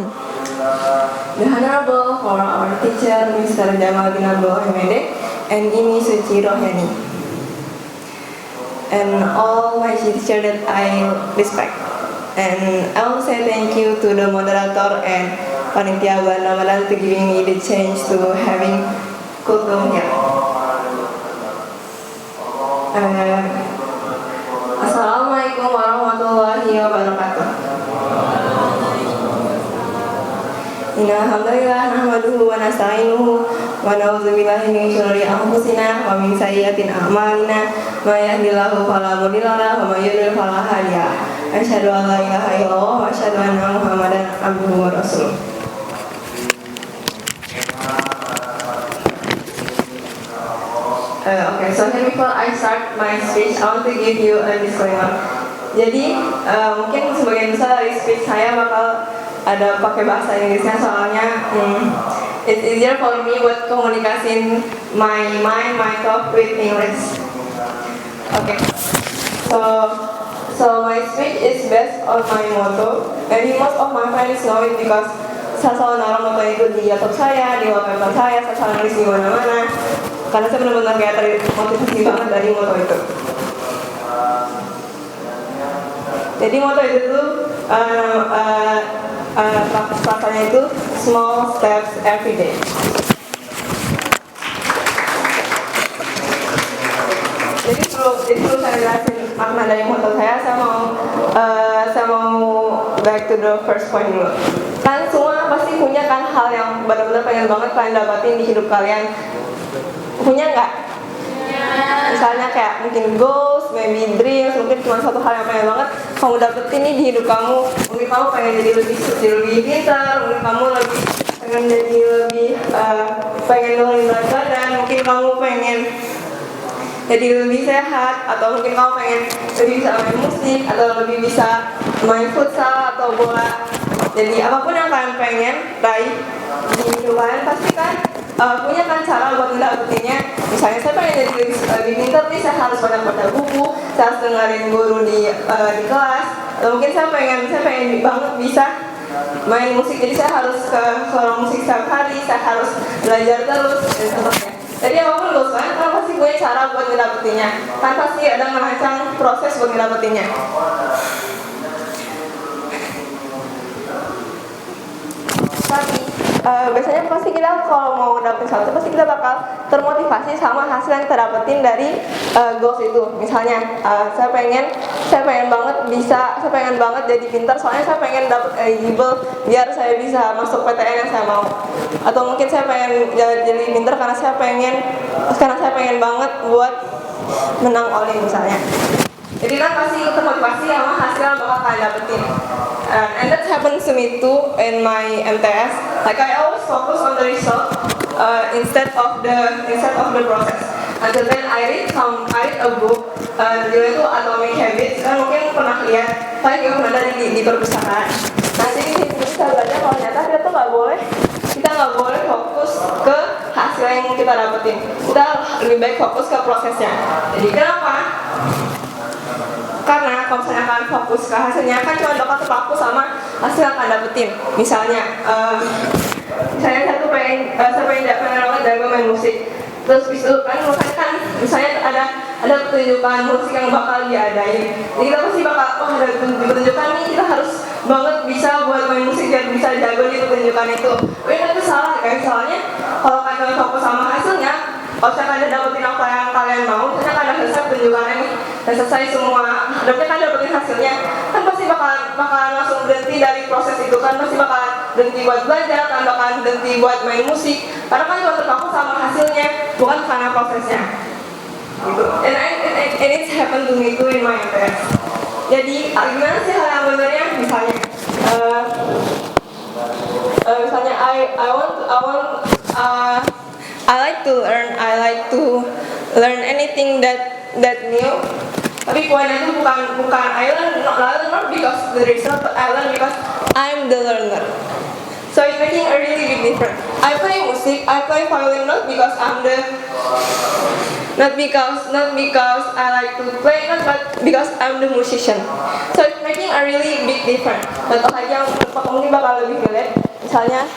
The Honorable for our teacher, Mr. Jamal bin Abdul Hamide and Imi Suci Rohani, and all my teachers that I respect. And I want to say thank you to the moderator and Panitia Bulan Ramadan to giving me the chance to having kultum here. Assalamualaikum warahmatullahi wabarakatuh. Innal hamdalillah nahmaduhu wa nasta'inuhu wa na'udzu billahi min syururi anfusina wa min sayyiati a'malina may yahdihillahu fala mudilla lahu wa may yudlil fala hadiya lahu. Asyhadu an la ilaha illallah wa asyhadu anna Muhammadan abduhu wa rasuluh. Okay, so here before I start my speech, I want to give you a disclaimer. Jadi mungkin sebagian besar dari speech saya bakal ada pakai bahasa Inggrisnya, soalnya it's easier for me buat komunikasiin my mind, my talk with English. Okay, so my speech is based on my motto, and most of my friends know it because saya selalu naruh motto itu di laptop saya, di wallpaper saya selalu nulis di mana-mana, karena saya benar-benar kayak termotivasi banget dari motto itu. Jadi motto itu tuh kata-katanya itu small steps every day. Jadi sebelum saya jelasin makna dari motto saya mau back to the first point dulu. Kan semua pasti punya kan hal yang benar-benar pengen banget kalian dapatin di hidup kalian. Punya nggak? Misalnya kayak mungkin goals, maybe dreams, mungkin cuma satu hal yang pengen banget kamu dapetin nih di hidup kamu. Mungkin kamu pengen jadi lebih pintar, mungkin kamu pengen jadi lebih pengen nurunin berat badan, mungkin kamu pengen jadi lebih sehat, atau mungkin kamu pengen lebih bisa main musik, atau lebih bisa main futsal atau bola. Jadi apapun yang kalian pengen raih di hidup kalian pasti kan punya kan cara buat mendapetinnya. Misalnya saya pengen jadi lebih pintar nih, saya harus banyak baca buku, saya harus dengerin guru di kelas, atau mungkin saya pengen banget bisa main musik, jadi saya harus ke sekolah musik setiap hari, saya harus belajar terus dan sebagainya. Jadi apapun goals kalian kan pasti punya cara buat mendapetinnya, kan pasti ada merancang proses buat mendapetinnya. Tapi biasanya pasti kita kalau mau dapetin sesuatu pasti kita bakal termotivasi sama hasil yang kita dapetin dari goals itu. Misalnya saya pengen banget jadi pintar, soalnya saya pengen dapet eligible biar saya bisa masuk PTN yang saya mau. Atau mungkin saya pengen jadi pintar karena saya pengen banget buat menang Olim misalnya. Jadi kan pasti termotivasi sama hasil yang bakal kalian dapetin. And that happens to me too in my MTS. Like I always focus on the result instead of the process. Until then I read a book, judulnya itu Atomic Habits. Kan mungkin pernah lihat, kayak gimana ada di perpustakaan. Nanti di sini bisa belajar kalau ternyata kita nggak boleh fokus ke hasil yang kita dapetin. Kita lebih baik fokus ke prosesnya. Jadi kenapa? Karena kalau misalnya kalian fokus ke hasilnya kan cuma bakal terpaku sama hasil yang kalian dapetin. Misalnya saya pengen banget jago main musik. Terus bisa kan misalnya ada pertunjukan musik yang bakal diadain. Jadi kita pasti bakal ada pertunjukan nih, kita harus banget bisa buat main musik dan bisa jago di pertunjukan itu. Itu salah kan, soalnya kalau kalian fokus sama hasilnya, kalau kalian dapetin apa yang kalian mau, misalnya kalian selesai pertunjukannya nih, dan selesai semua, dapetnya kalian dapetin hasilnya, kan pasti bakalan langsung berhenti dari proses itu, kan pasti bakalan berhenti buat belajar, kan bakalan berhenti buat main musik, karena kan cuma terpaku sama hasilnya, bukan karena prosesnya. Gitu. And it's happened to me too in my MTS. Jadi gimana sih hal yang benernya? Misalnya I like to learn anything that new. Tapi poinnya itu bukan I learn not because the result, but I learn because I'm the learner. So it's making a really big difference. I play music, I play violin not because I like to play, but because I'm the musician. So it's making a really big difference. Contoh aja mungkin bakal lebih relate. misalnya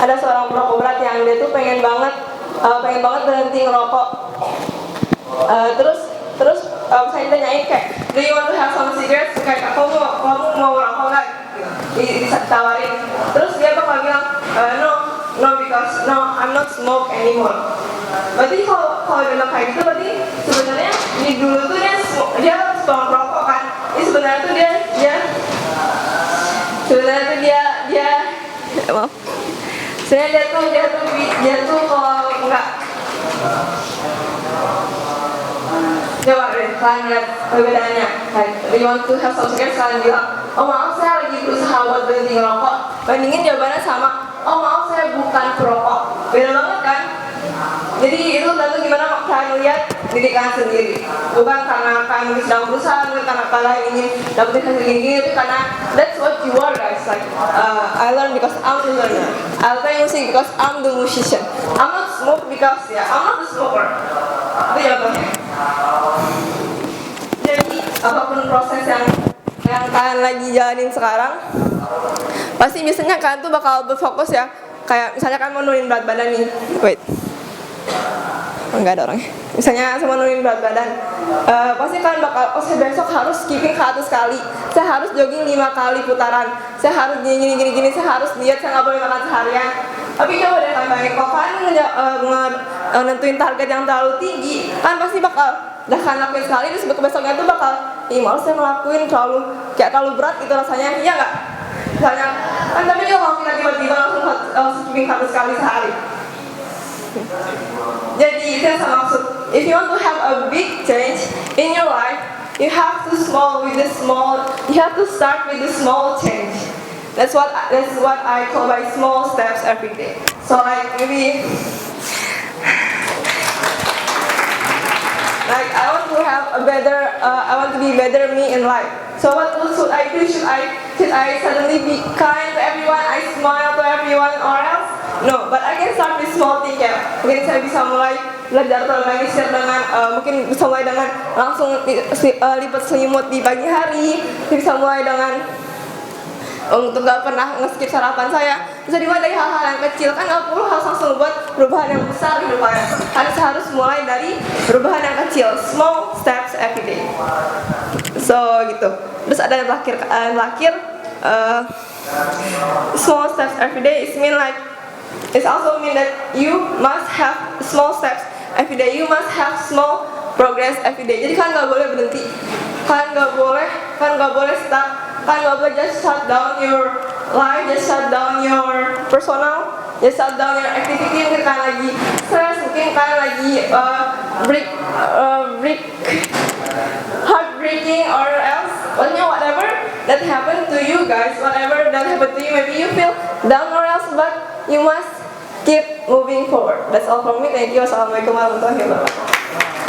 ada seorang perokok berat yang dia tuh pengen banget berhenti ngerokok. Terus saya tanyain kayak, do you want to have some cigarettes? Kayak kamu mau ngerokok nggak? Ditawarin. Terus dia bakal bilang, no because I'm not smoke anymore. Berarti kalau dia bilang kayak gitu, berarti sebenarnya di dulu tuh dia suka ngerokok kan? Ini sebenarnya tuh dia maaf. Sebenarnya dia tuh kalau enggak. Coba deh, kalian lihat perbedaannya. You want to have some cigarettes, kalian bilang, oh maaf saya lagi berusaha buat berhenti ngerokok. Bandingin jawabannya sama, oh maaf saya bukan perokok. Beda banget kan? Jadi itu tentu gimana kalian lihat diri kalian sendiri. Bukan karena kalian sedang berusaha, bukan karena kalian ingin dapetin hasil gini-gini, tapi karena that's what you are guys. Like I learn because I'm the learner. I play music because I'm the musician. I'm not smoke because I'm not the smoker. Itu jawabannya. Jadi apapun proses yang kalian lagi jalanin sekarang, pasti biasanya kalian tuh bakal berfokus ya. Kayak misalnya kalian mau nurunin berat badan nih. Enggak ada orangnya. Misalnya saya mau nurunin berat badan, pasti kalian bakal, saya besok harus skipping 100 kali, saya harus jogging 5 kali putaran, saya harus gini, saya harus diet, saya nggak boleh makan seharian. Tapi coba deh kalian bayangin, kalau kalian nentuin target yang terlalu tinggi, kan pasti bakal kalian lakuin sekali, terus besoknya tuh bakal, malas saya ngelakuin terlalu berat gitu rasanya, iya nggak? Misalnya, kan tapi kalau kita tiba-tiba langsung skipping 100 kali sehari. Jadi itu yang saya maksud. If you want to have a big change in your life, you have to start with the small change. That's what I call by small steps every day. So like maybe I want to be better me in life. So what should I do? Should I suddenly be kind to everyone? I smile to everyone or else? No, but I can start with small thing ya. Mungkin saya bisa mulai belajar terorganisir dengan mungkin bisa mulai dengan langsung lipat selimut di pagi hari. Bisa mulai dengan untuk gak pernah nge-skip sarapan saya. Bisa dimulai dari hal-hal yang kecil, kan gak perlu harus langsung buat perubahan yang besar di depannya. Harus mulai dari perubahan yang kecil, small steps every day. So gitu. Terus ada yang terakhir, small steps every day it also mean that you must have small steps every day. You must have small progress every day. Jadi kalian gak boleh berhenti. Kalian gak boleh stuck. Kalian gak boleh just shut down your life, just shut down your personal, just shut down your activity. Mungkin kalian lagi stress, mungkin kalian lagi heartbreaking or else whatever that happened to you guys, whatever that happened to you, maybe you feel down or else, but you must keep moving forward. That's all from me. Thank you. Assalamualaikum warahmatullahi wabarakatuh.